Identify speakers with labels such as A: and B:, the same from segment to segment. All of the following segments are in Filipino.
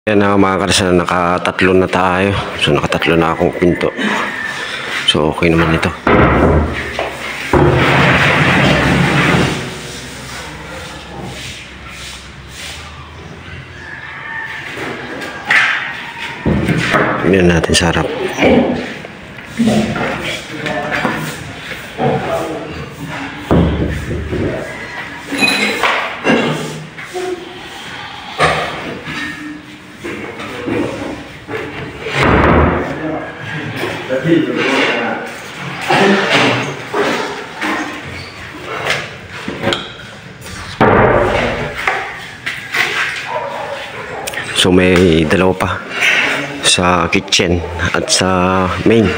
A: Yan na mga karsa, nakatatlo na tayo. So nakatatlo na akong pinto. So okay naman ito. Tingnan natin sa harap. So may dalawa pa sa kitchen at sa main.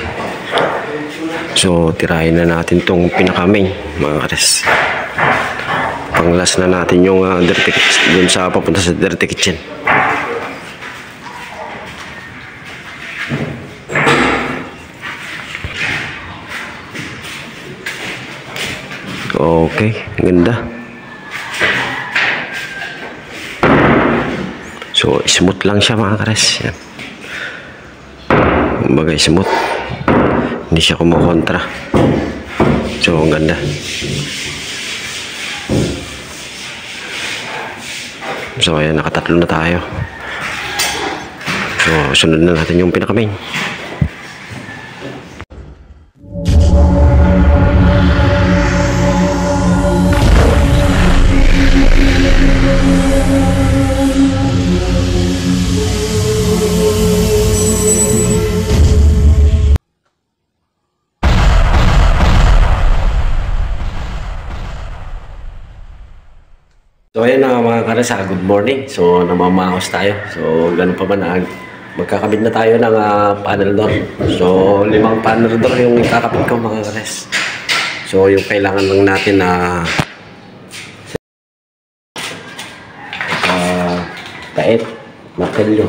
A: So tirahin na natin tong pinaka main mga kares. Panglas na natin yung dirty dun sa papunta sa dirty kitchen. Okay, ganda. So smooth lang siya mga kares. Yan. Kumbaga smooth. Hindi siya kumukontra. So ang ganda. So ayan, nakatatlo na tayo. So sunod na natin yung pinaka-main. So ayan na mga karasa, good morning. So namamahos tayo. So ganun pa man, magkakabit na tayo ng panel door. So 5 panel door yung ikakabit ko mga kares. So yung kailangan lang natin na taet, martelyo,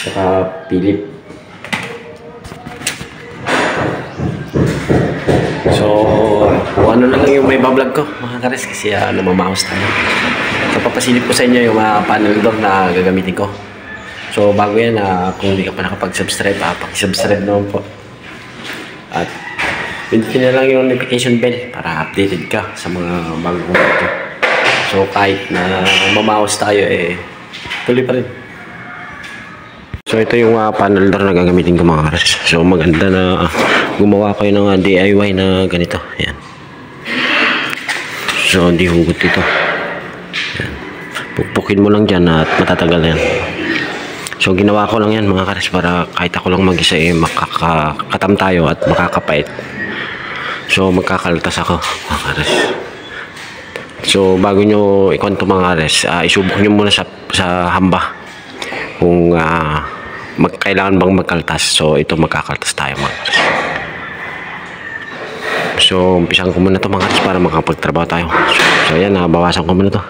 A: saka pilip. So ano na lang yung may bablog ko mga kares, kasi namamahos tayo. So papasilip ko sa inyo yung panel door na gagamitin ko. So bago yan, kung hindi ka pa nakapag-subscribe, pakisubscribe naman po. At pindutin na lang yung notification bell para updated ka sa mga bagong video. So kahit na mamahos tayo, tuloy pa rin. So ito yung panel door na gagamitin ko mga kares. So maganda na gumawa kayo ng DIY na ganito. Ayan. So hindi hugot ito. Ayan. Pukpukin mo lang dyan at matatagal yan. So ginawa ko lang yan mga kares para kahit ako lang mag-isa makakatam tayo at makakapait. So magkakaltas ako mga kares. So bago nyo ikonto mga kares, isubok nyo muna sa hamba kung kailangan bang magkaltas. So ito magkakaltas tayo mga kares. So umpisan ko muna ito mga kares para makapagtrabaho tayo. So ayan, bawasan ko muna ito.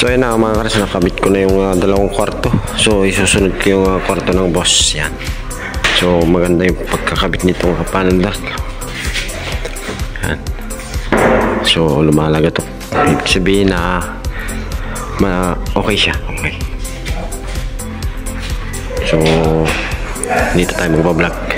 A: So ayun na mga kares, nakabit ko na yung dalawang kwarto. So isusunod ko yung kwarto ng boss. Yan. So maganda yung pagkakabit nitong panel dock. Yan. So lumalaga to. Ibig sabihin na okay siya. Okay. So dito tayo magbablog.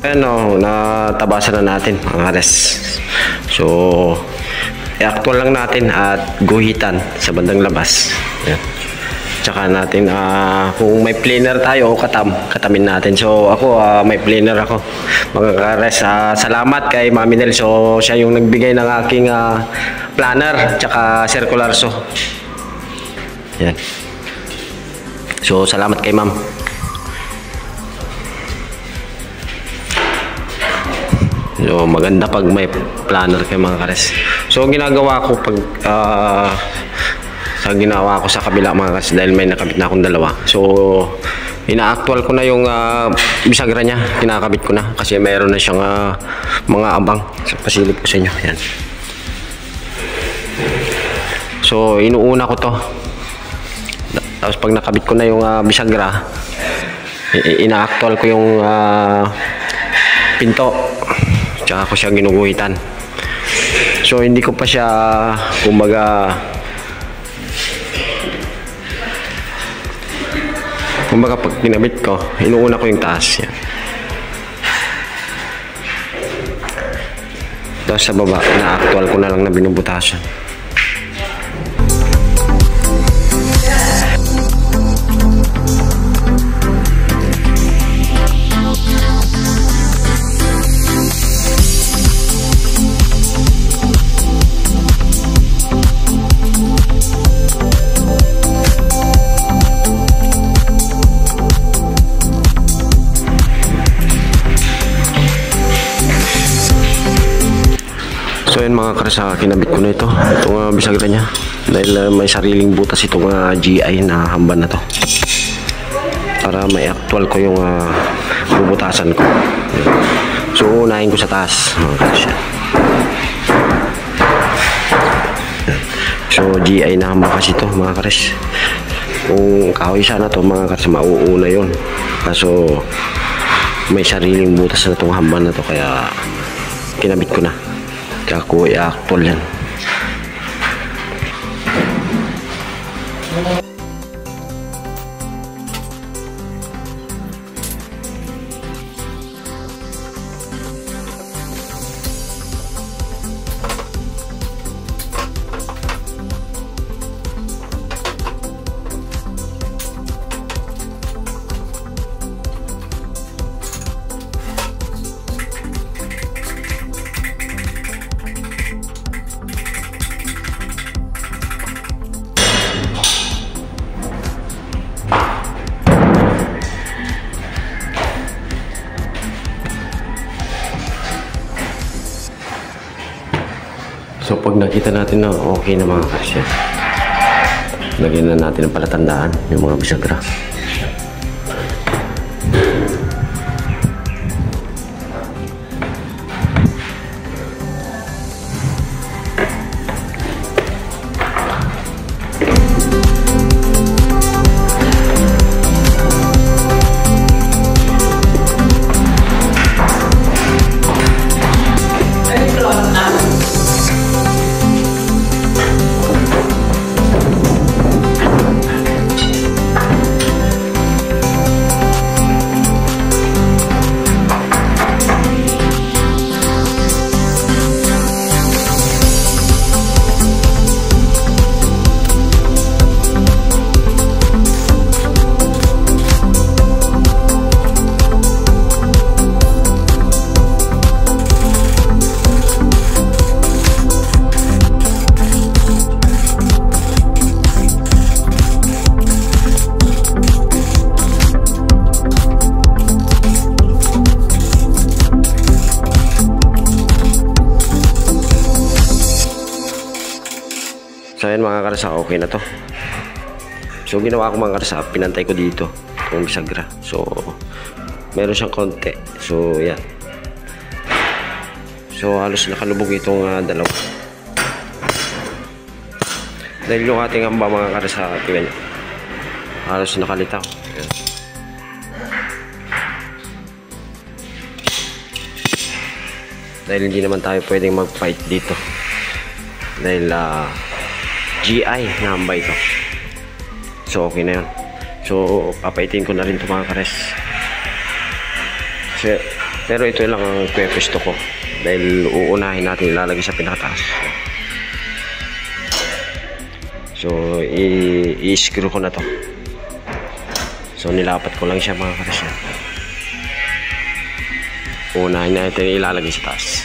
A: Ano, natabasan na natin mga kares. So i-actual lang natin at guhitan sa bandang labas. Yan. Tsaka natin kung may planer tayo o katamin natin. So ako may planer ako mga kares. Salamat kay Mami Nel. So siya yung nagbigay ng aking planner tsaka circular saw. Yan. So salamat kay Ma'am. So maganda pag may planner kayo mga kares. So ginagawa ko pag ginawa ko sa kabila mga kares dahil may nakabit na akong dalawa. So ina-actual ko na yung bisagra niya, kinakabit ko na kasi mayroon na siyang mga abang. So pasilip ko sa inyo. Yan. So inuuna ko to. Tapos pag nakabit ko na yung bisagra, ina-actual ko yung pinto. Tsaka ko siya ginuguhitan. So hindi ko pa siya kumbaga pag kinabit ko, inuuna ko yung taas. Yan. Tapos sa baba, na-actual ko na lang na binubutasan. So yun mga kares, kinabit ko na itong bisagra niya. Dahil may sariling butas itong GI na hamban na to. Para may actual ko yung bubutasan ko. So unahin ko sa taas. So GI na hamban kasi ito mga kares. Kung kahoy sana to mga kares, mauuna yun. Kaso may sariling butas na itong hamban na to, kaya kinabit ko na. Kaya ko i-actual yan. So pag nakita natin na okay na mga kasya, lagyan na natin ang palatandaan, yung mga bisagra. So ayan mga karasa, okay na to. So ginawa ko mga karasa, pinantay ko dito itong bisagra. So meron siyang konti. So yan. So halos nakalubog itong dalawa. Dahil yung ating hamba mga karasa, tingnan nyo, halos nakalitaw. Yan. Dahil hindi naman tayo pwedeng mag-fight dito. Dahil GI na hamba ito. So okay na yun. So papaitin ko na rin ito mga kares. Pero ito lang ang pwesto ko. Dahil uunahin natin ilalagay sa pinakataas. So i-screw ko na to. So nilapat ko lang siya mga kares. Uunahin natin ilalagay sa taas.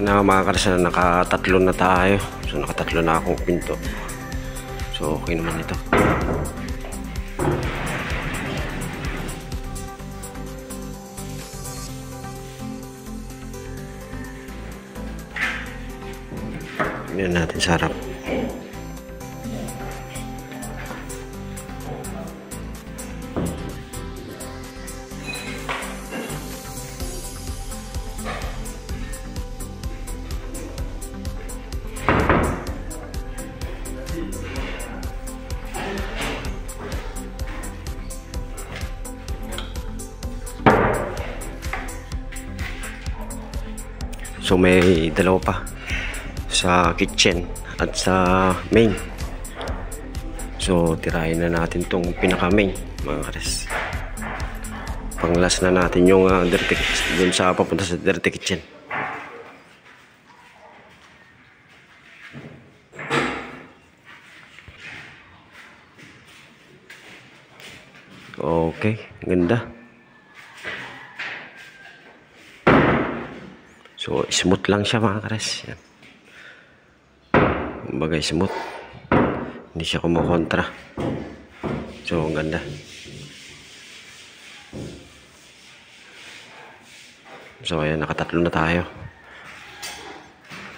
A: Yan na mga kares, na nakatatlo na tayo. So nakatatlo na akong pinto. So okay naman ito. Tingnan natin sa harap. So may dalawa pa sa kitchen at sa main. So tirahin na natin tong pinaka main mga kares. Panglas na natin yung dirty dun sa papunta sa dirty kitchen. Okay, ganda. So smooth lang siya mga kares. Yan. Bagay smooth. Hindi siya kumukontra. So ang ganda. So ayan, nakatatlo na tayo.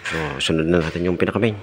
A: So sunod na natin yung pinaka main.